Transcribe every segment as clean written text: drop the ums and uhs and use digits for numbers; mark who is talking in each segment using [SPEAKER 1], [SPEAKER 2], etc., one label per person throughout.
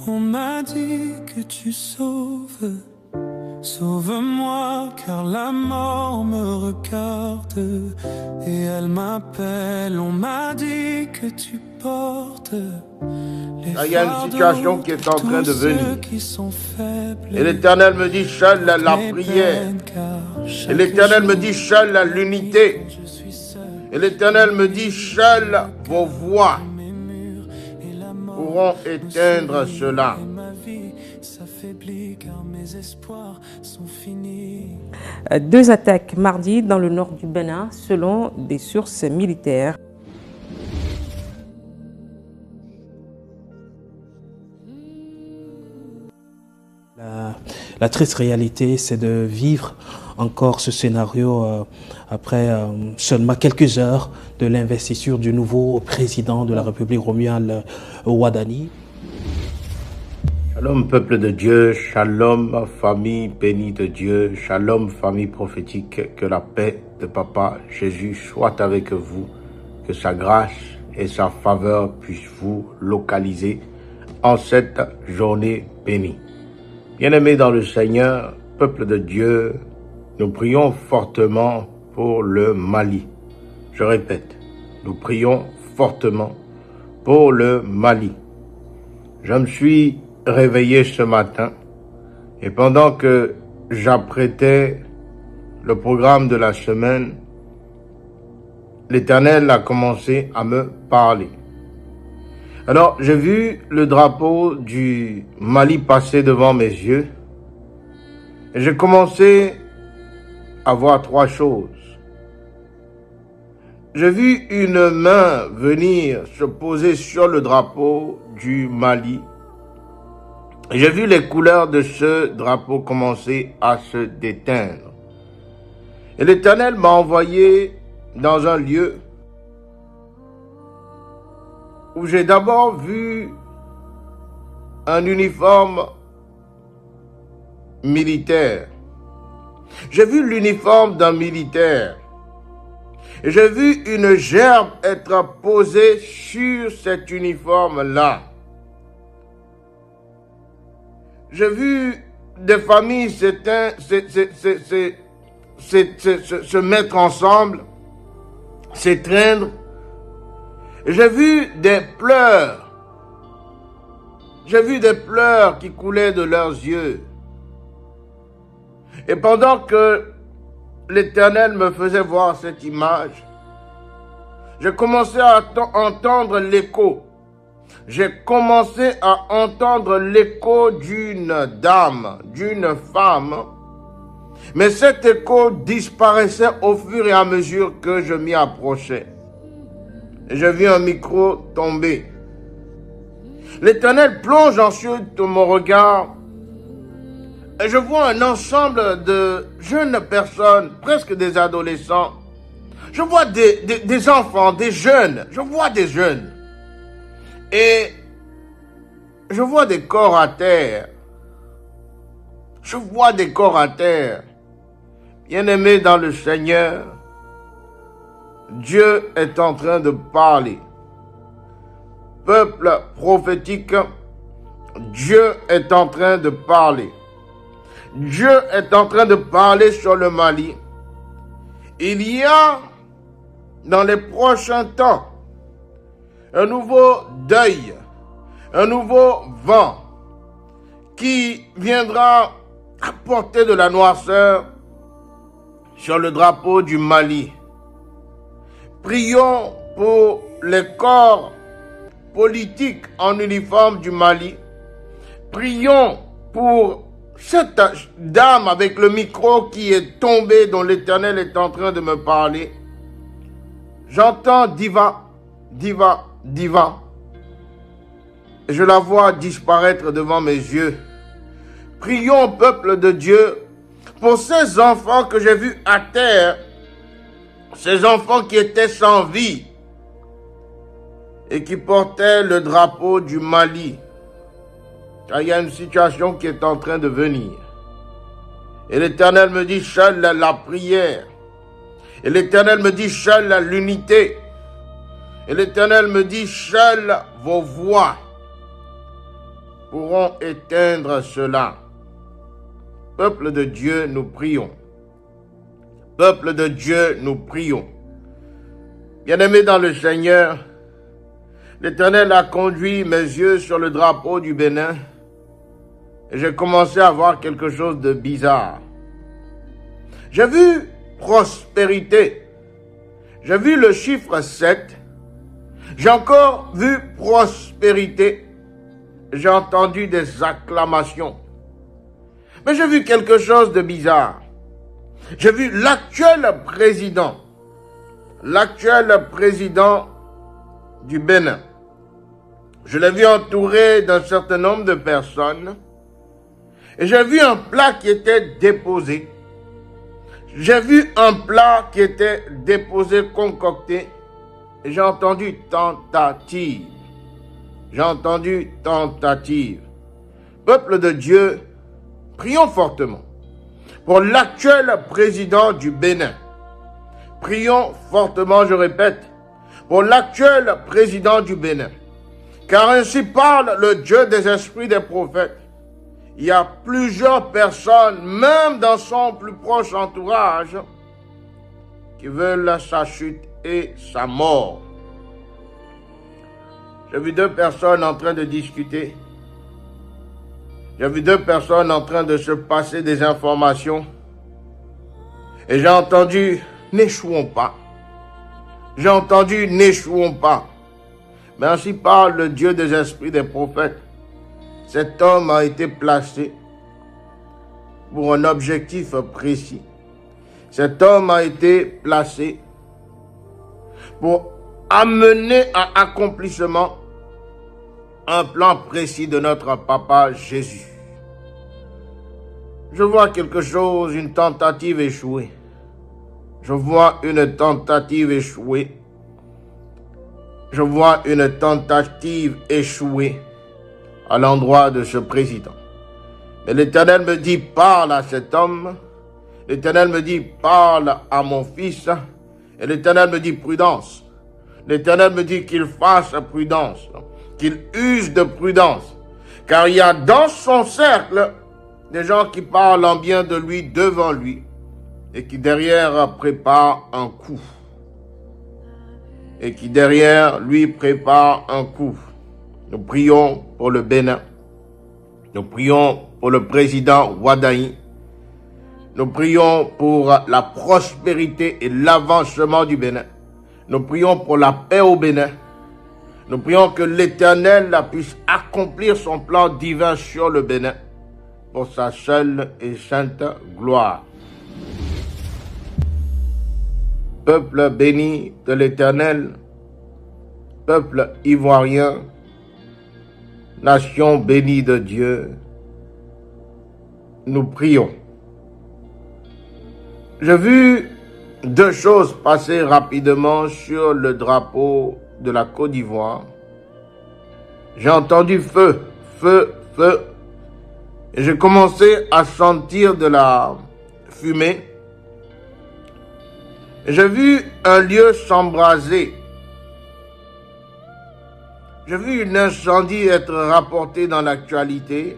[SPEAKER 1] On m'a dit que tu sauves. Sauve-moi car la mort me regarde et elle m'appelle. On m'a dit que tu portes.
[SPEAKER 2] Il y a une situation qui est en train de venir. Et l'Éternel me dit, seule la prière. Et l'Éternel me dit, seule l'unité. Et l'Éternel me dit, seules vos voix pourront éteindre cela.
[SPEAKER 3] Deux attaques mardi dans le nord du Bénin, selon des sources militaires.
[SPEAKER 4] La triste réalité, c'est de vivre encore ce scénario après seulement quelques heures de l'investiture du nouveau président de la République, Romuald Wadani.
[SPEAKER 2] Shalom peuple de Dieu, shalom famille bénie de Dieu, shalom famille prophétique, que la paix de Papa Jésus soit avec vous, que sa grâce et sa faveur puissent vous localiser en cette journée bénie. Bien-aimés dans le Seigneur, peuple de Dieu, nous prions fortement pour le Mali. Je répète, nous prions fortement pour le Mali. Je me suis réveillé ce matin et pendant que j'apprêtais le programme de la semaine, l'Éternel a commencé à me parler. Alors, j'ai vu le drapeau du Mali passer devant mes yeux et j'ai commencé à voir trois choses. J'ai vu une main venir se poser sur le drapeau du Mali. Et j'ai vu les couleurs de ce drapeau commencer à se déteindre. Et l'Éternel m'a envoyé dans un lieu où j'ai d'abord vu un uniforme militaire. J'ai vu l'uniforme d'un militaire. Et j'ai vu une gerbe être posée sur cet uniforme-là. J'ai vu des familles se mettre ensemble, s'étreindre. J'ai vu des pleurs. J'ai vu des pleurs qui coulaient de leurs yeux. Et pendant que l'Éternel me faisait voir cette image, j'ai commencé à entendre l'écho. J'ai commencé à entendre l'écho d'une dame, d'une femme. Mais cet écho disparaissait au fur et à mesure que je m'y approchais. J'ai vu un micro tomber. L'Éternel plonge ensuite mon regard et je vois un ensemble de jeunes personnes, presque des adolescents. Je vois des enfants, des jeunes. Je vois des jeunes. Et je vois des corps à terre. Je vois des corps à terre. Bien-aimés dans le Seigneur, Dieu est en train de parler. Peuple prophétique, Dieu est en train de parler. Dieu est en train de parler sur le Mali. Il y a, dans les prochains temps, un nouveau deuil, un nouveau vent qui viendra apporter de la noirceur sur le drapeau du Mali. Prions pour les corps politiques en uniforme du Mali. Prions pour cette dame avec le micro qui est tombée, dont l'Éternel est en train de me parler. J'entends diva, diva, diva. Et je la vois disparaître devant mes yeux. Prions, peuple de Dieu, pour ces enfants que j'ai vus à terre, ces enfants qui étaient sans vie et qui portaient le drapeau du Mali. Car il y a une situation qui est en train de venir. Et l'Éternel me dit, seule la prière. Et l'Éternel me dit, seule l'unité. Et l'Éternel me dit, seule vos voix pourront éteindre cela. Peuple de Dieu, nous prions. Peuple de Dieu, nous prions. Bien-aimés dans le Seigneur, l'Éternel a conduit mes yeux sur le drapeau du Bénin et j'ai commencé à voir quelque chose de bizarre. J'ai vu prospérité. J'ai vu le chiffre 7. J'ai encore vu prospérité. J'ai entendu des acclamations. Mais j'ai vu quelque chose de bizarre. J'ai vu l'actuel président du Bénin. Je l'ai vu entouré d'un certain nombre de personnes et j'ai vu un plat qui était déposé. J'ai vu un plat qui était déposé, concocté et j'ai entendu tentative. J'ai entendu tentative. Peuple de Dieu, prions fortement pour l'actuel président du Bénin. Prions fortement, je répète, pour l'actuel président du Bénin. Car ainsi parle le Dieu des esprits des prophètes. Il y a plusieurs personnes, même dans son plus proche entourage, qui veulent sa chute et sa mort. J'ai vu deux personnes en train de discuter. J'ai vu deux personnes en train de se passer des informations. Et j'ai entendu « n'échouons pas ». J'ai entendu « n'échouons pas ». Mais ainsi parle le Dieu des esprits des prophètes. Cet homme a été placé pour un objectif précis. Cet homme a été placé pour amener à accomplissement un plan précis de notre papa Jésus. Je vois quelque chose, une tentative échouée. Je vois une tentative échouée. Je vois une tentative échouée à l'endroit de ce président. Mais l'Éternel me dit, parle à cet homme. L'Éternel me dit, parle à mon fils. Et l'Éternel me dit, prudence. L'Éternel me dit qu'il fasse prudence, qu'il use de prudence. Car il y a dans son cercle des gens qui parlent en bien de lui devant lui et qui derrière préparent un coup. Et qui derrière lui prépare un coup. Nous prions pour le Bénin. Nous prions pour le président Wadaï. Nous prions pour la prospérité et l'avancement du Bénin. Nous prions pour la paix au Bénin. Nous prions que l'Éternel puisse accomplir son plan divin sur le Bénin pour sa seule et sainte gloire. Peuple béni de l'Éternel, peuple ivoirien, nation bénie de Dieu, nous prions. J'ai vu deux choses passer rapidement sur le drapeau de la Côte d'Ivoire. J'ai entendu feu, feu, feu, et j'ai commencé à sentir de la fumée. J'ai vu un lieu s'embraser. J'ai vu un incendie être rapporté dans l'actualité.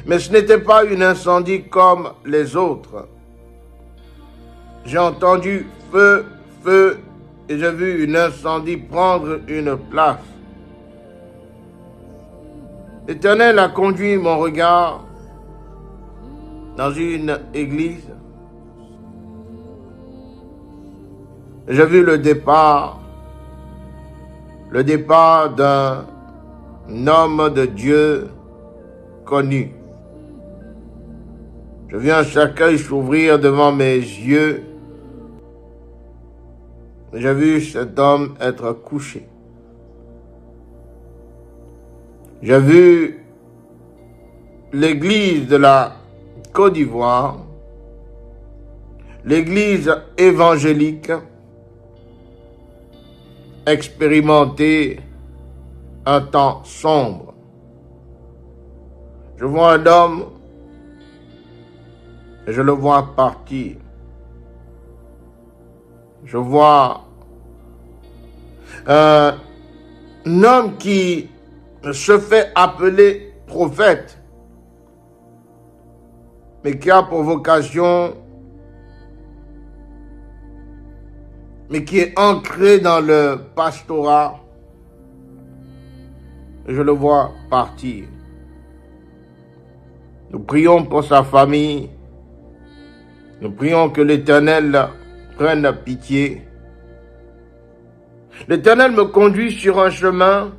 [SPEAKER 2] Mais ce n'était pas un incendie comme les autres. J'ai entendu feu, feu, et j'ai vu un incendie prendre une place. L'Éternel a conduit mon regard dans une église. J'ai vu le départ d'un homme de Dieu connu. Je vis un cercueil s'ouvrir devant mes yeux. J'ai vu cet homme être couché. J'ai vu l'église de la Côte d'Ivoire, l'église évangélique, expérimenter un temps sombre. Je vois un homme et je le vois partir. Je vois un homme qui se fait appeler prophète, mais qui a pour vocation, mais qui est ancré dans le pastorat, je le vois partir. Nous prions pour sa famille. Nous prions que l'Éternel prenne pitié. L'Éternel me conduit sur un chemin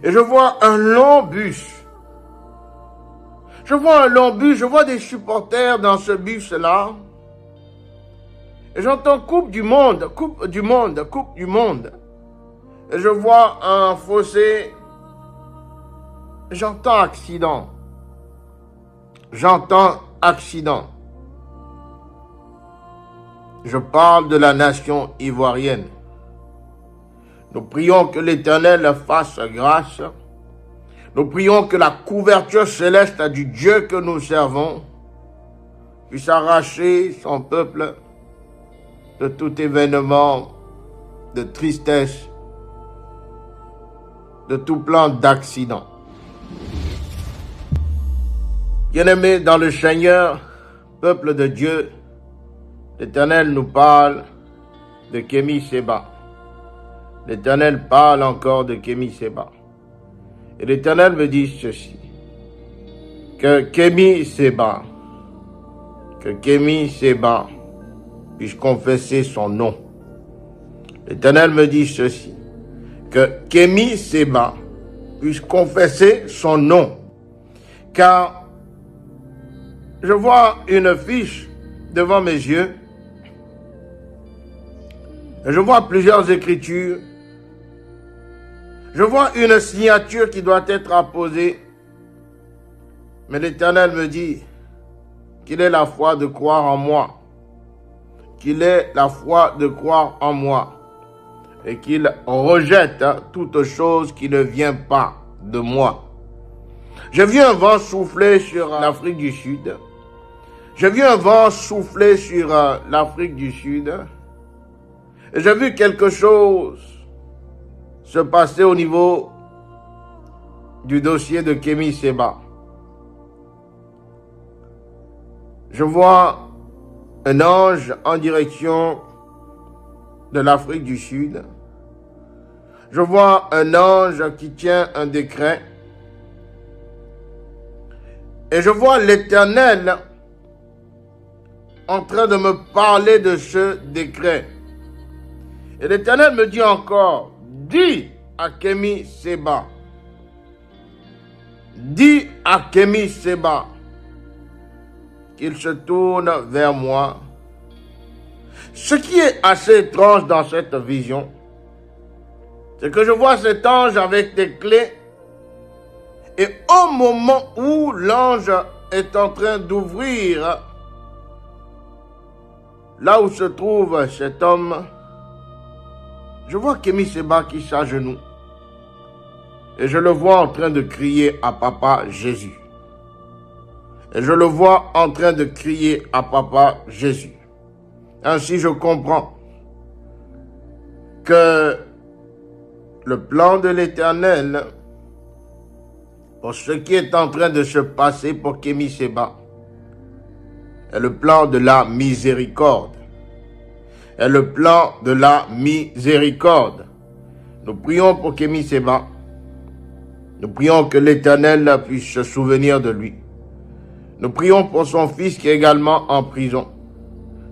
[SPEAKER 2] et je vois un long bus. Je vois un long bus, je vois des supporters dans ce bus-là. Et j'entends coupe du monde, coupe du monde, coupe du monde. Et je vois un fossé. J'entends accident. J'entends accident. Je parle de la nation ivoirienne. Nous prions que l'Éternel fasse grâce. Nous prions que la couverture céleste du Dieu que nous servons puisse arracher son peuple de tout événement de tristesse, de tout plan d'accident. Bien-aimés dans le Seigneur, peuple de Dieu, l'Éternel nous parle de Kémi Séba. L'Éternel parle encore de Kémi Séba. Et l'Éternel me dit ceci, que Kémi Séba puisse confesser son nom. L'Éternel me dit ceci, que Kémi Séba puisse confesser son nom. Car je vois une fiche devant mes yeux. Je vois plusieurs écritures. Je vois une signature qui doit être apposée. Mais l'Éternel me dit qu'il ait la foi de croire en moi. Qu'il ait la foi de croire en moi. Et qu'il rejette toute chose qui ne vient pas de moi. J'ai vu un vent souffler sur l'Afrique du Sud. J'ai vu un vent souffler sur l'Afrique du Sud. Et j'ai vu quelque chose se passer au niveau du dossier de Kémi Séba. Je vois un ange en direction de l'Afrique du Sud. Je vois un ange qui tient un décret. Et je vois l'Éternel en train de me parler de ce décret. Et l'Éternel me dit encore, dis à Kémi Séba, dis à Kémi Séba qu'il se tourne vers moi. Ce qui est assez étrange dans cette vision, c'est que je vois cet ange avec des clés et au moment où l'ange est en train d'ouvrir là où se trouve cet homme, je vois Kémi Séba qui s'agenouille. Et je le vois en train de crier à Papa Jésus. Et je le vois en train de crier à Papa Jésus. Ainsi je comprends que le plan de l'Éternel pour ce qui est en train de se passer pour Kémi Séba est le plan de la miséricorde. Est le plan de la miséricorde. Nous prions pour Kémi Séba. Nous prions que l'Éternel puisse se souvenir de lui. Nous prions pour son fils qui est également en prison.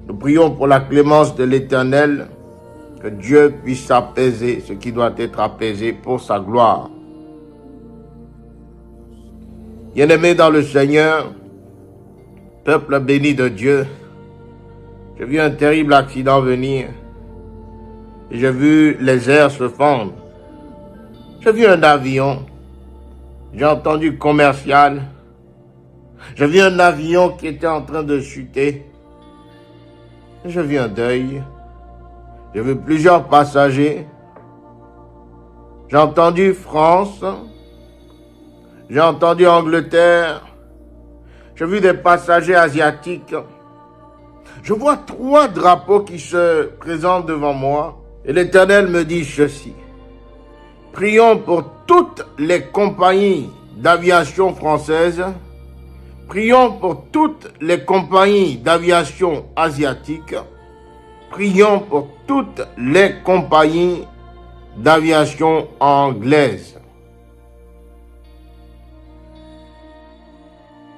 [SPEAKER 2] Nous prions pour la clémence de l'Éternel, que Dieu puisse apaiser ce qui doit être apaisé pour sa gloire. Bien-aimés dans le Seigneur, peuple béni de Dieu, j'ai vu un terrible accident venir. Et j'ai vu les airs se fendre. J'ai vu un avion. J'ai entendu commercial. J'ai vu un avion qui était en train de chuter. J'ai vu un deuil. J'ai vu plusieurs passagers. J'ai entendu France. J'ai entendu Angleterre. J'ai vu des passagers asiatiques. Je vois 3 drapeaux qui se présentent devant moi. Et l'Éternel me dit ceci. Prions pour toutes les compagnies d'aviation françaises. Prions pour toutes les compagnies d'aviation asiatiques. Prions pour toutes les compagnies d'aviation anglaise.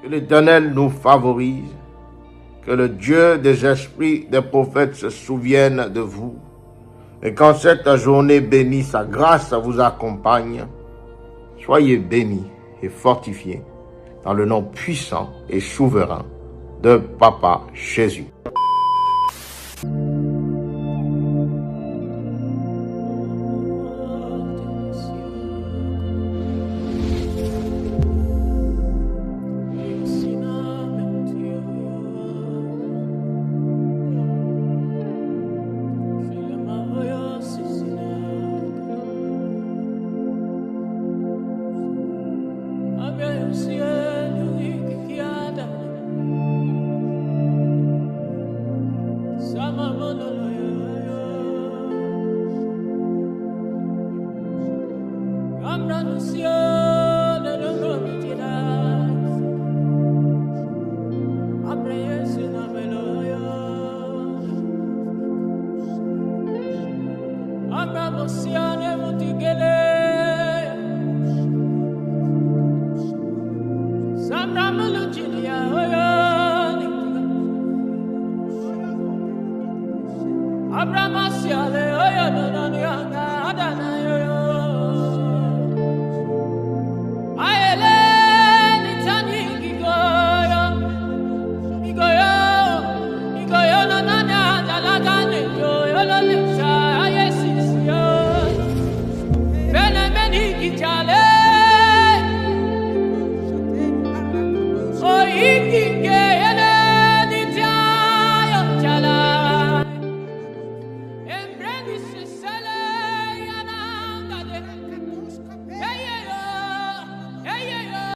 [SPEAKER 2] Que l'Éternel nous favorise, que le Dieu des esprits des prophètes se souvienne de vous, et qu'en cette journée bénie, sa grâce vous accompagne. Soyez bénis et fortifiés dans le nom puissant et souverain de Papa Jésus.
[SPEAKER 5] Oh,